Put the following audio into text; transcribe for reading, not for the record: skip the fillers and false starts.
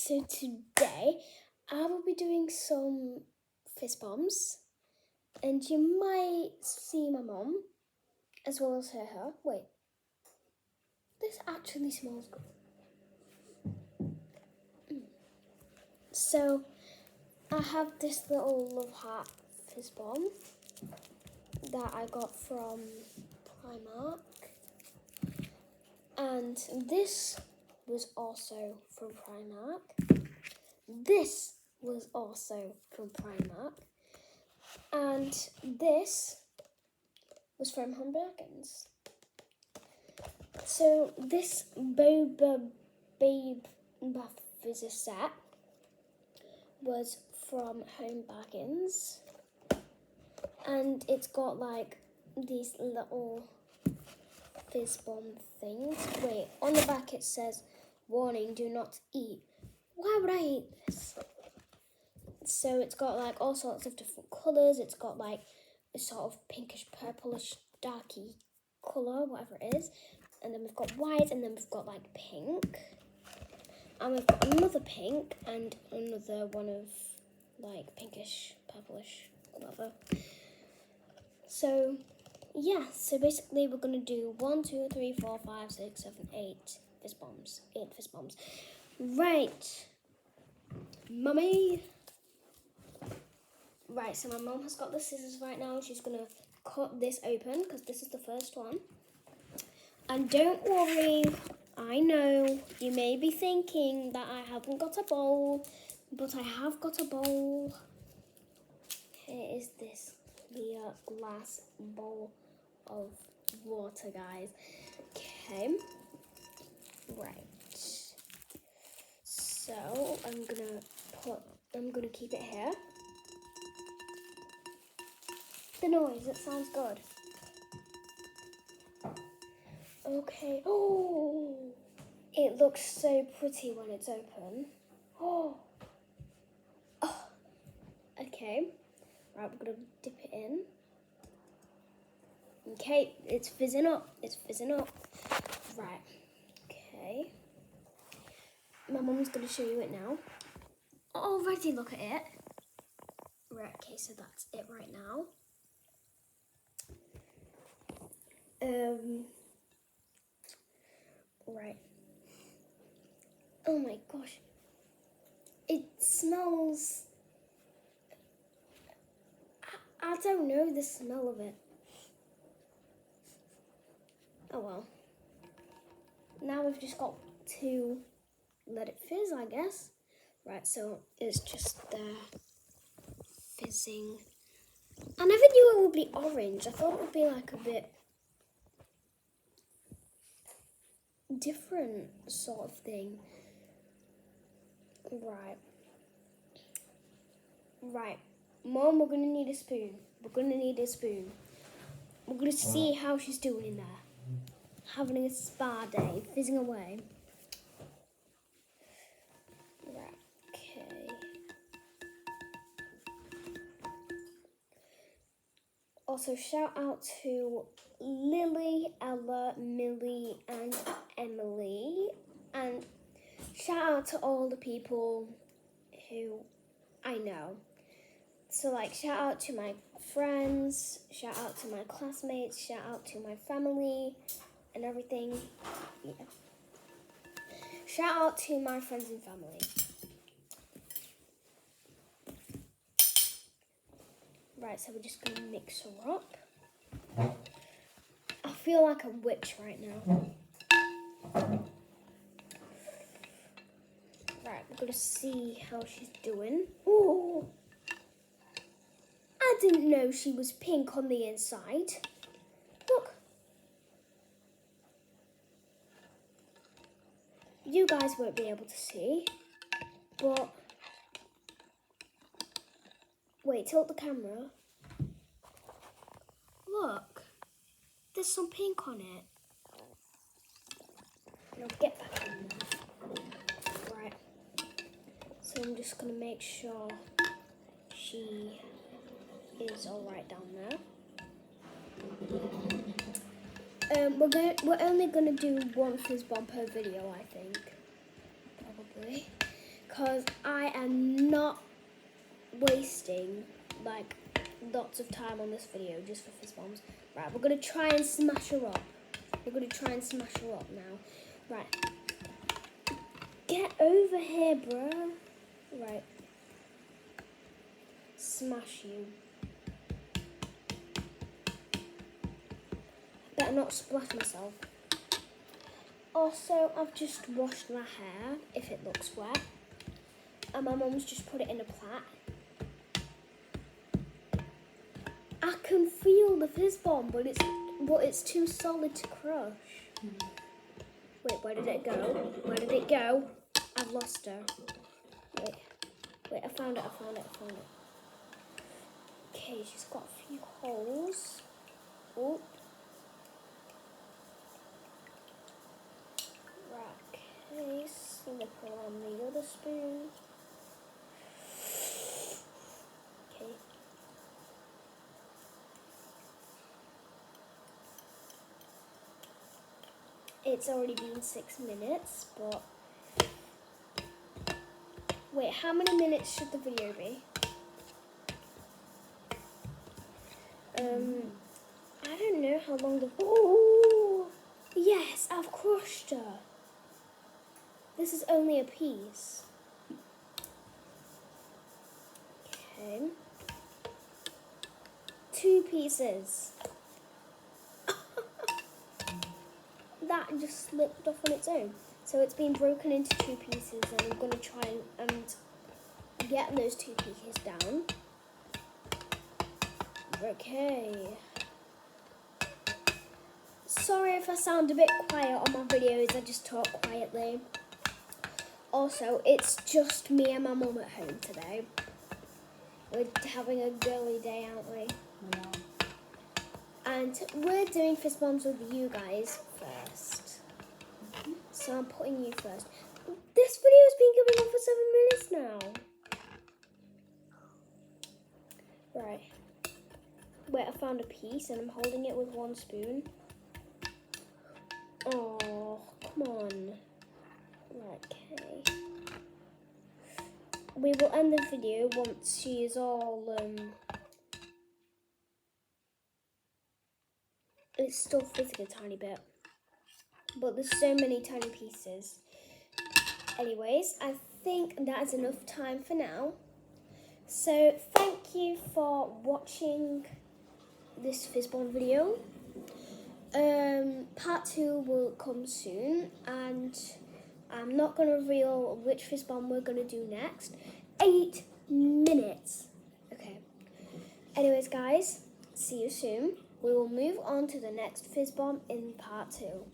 So today I will be doing some fizz bombs, and you might see my mum as well as hear her. Wait, this actually smells good. So I have this little love heart fizz bomb that I got from Primark, and this was also from Primark. This was also from Primark, and this was from Humbergans. So this Boba Babe Bath Fizzer set was from Home Baggins, and it's got like these little fizz bomb things. Wait, on the back it says, "Warning, do not eat." Why would I eat this? So it's got like all sorts of different colours. It's got like a sort of pinkish purplish darky colour, whatever it is. And then we've got white, and then we've got like pink. And we've got another pink and another one of like pinkish, purplish, whatever. So yeah, so basically we're gonna do 1, 2, 3, 4, 5, 6, 7, 8 fizz bombs. 8 fizz bombs. Right, mummy. Right, so my mum has got the scissors right now. She's gonna cut this open because this is the first one. And don't worry, I know you may be thinking that I haven't got a bowl, but I have got a bowl. Here is this clear glass bowl of water, guys. Okay, right. So I'm gonna keep it here. The noise, it sounds good. Okay. Oh, it looks so pretty when it's open. Oh. Okay. Right, we're gonna dip it in. Okay, it's fizzing up. It's fizzing up. Right. Okay. My mum's gonna show you it now. Already look at it. Right. Okay, so that's it right now. Right. Oh my gosh. It smells... I don't know the smell of it. Oh well. Now we've just got to let it fizz, I guess. Right, so it's just there fizzing. I never knew it would be orange. I thought it would be like a bit different sort of thing. Right. Mom, we're gonna need a spoon. We're gonna see how she's doing in there. Having a spa day, fizzing away. Right, okay. Also, shout out to Lily, Ella, Millie, and Emily. And shout out to all the people who I know. So, like, shout out to my friends, shout out to my classmates, shout out to my family and everything. Yeah. Shout out to my friends and family. Right, so we're just going to mix her up. I feel like a witch right now. Right, we're going to see how she's doing. Ooh. I didn't know she was pink on the inside. Look. You guys won't be able to see, but... Wait, tilt the camera. Look. There's some pink on it. Now get back in there. Right. So I'm just going to make sure she is alright down there. We're only gonna do one fizz bomb per video, I think. Probably. because I am not wasting like lots of time on this video just for fizz bombs. Right, we're gonna try and smash her up. We're gonna try and smash her up now. Right. Get over here, bruh. Right. Smash you. Better not splash myself. Also, I've just washed my hair, if it looks wet. And my mum's just put it in a plait. I can feel the fizz bomb, but it's too solid to crush. Wait, where did it go? Where did it go? I've lost her. Wait, I found it. Okay, she's got a few holes. Oh. Right, okay, slip her on the other spoon. Okay. It's already been 6 minutes, but wait, how many minutes should the video be? I don't know how long the... Oh, yes, I've crushed her. This is only a piece. Okay. 2 pieces. That just slipped off on its own. So it's been broken into 2 pieces, and I'm going to try and get those 2 pieces down. Okay. Sorry if I sound a bit quiet on my videos, I just talk quietly. Also, it's just me and my mum at home today. We're having a girly day, aren't we? Yeah. And we're doing fizz bombs with you guys first. So I'm putting you first. This video's been going on for 7 minutes now. Right. Wait, I found a piece and I'm holding it with 1 spoon. Oh, come on. Right, okay. We will end the video once she is all, it's still fizzing a tiny bit. But there's so many tiny pieces. Anyways, I think that is enough time for now. So, thank you for watching this fizz bomb video. Part 2 will come soon, and I'm not going to reveal which fizz bomb we're going to do next. 8 minutes. Okay. Anyways, guys, see you soon. We will move on to the next fizz bomb in part 2.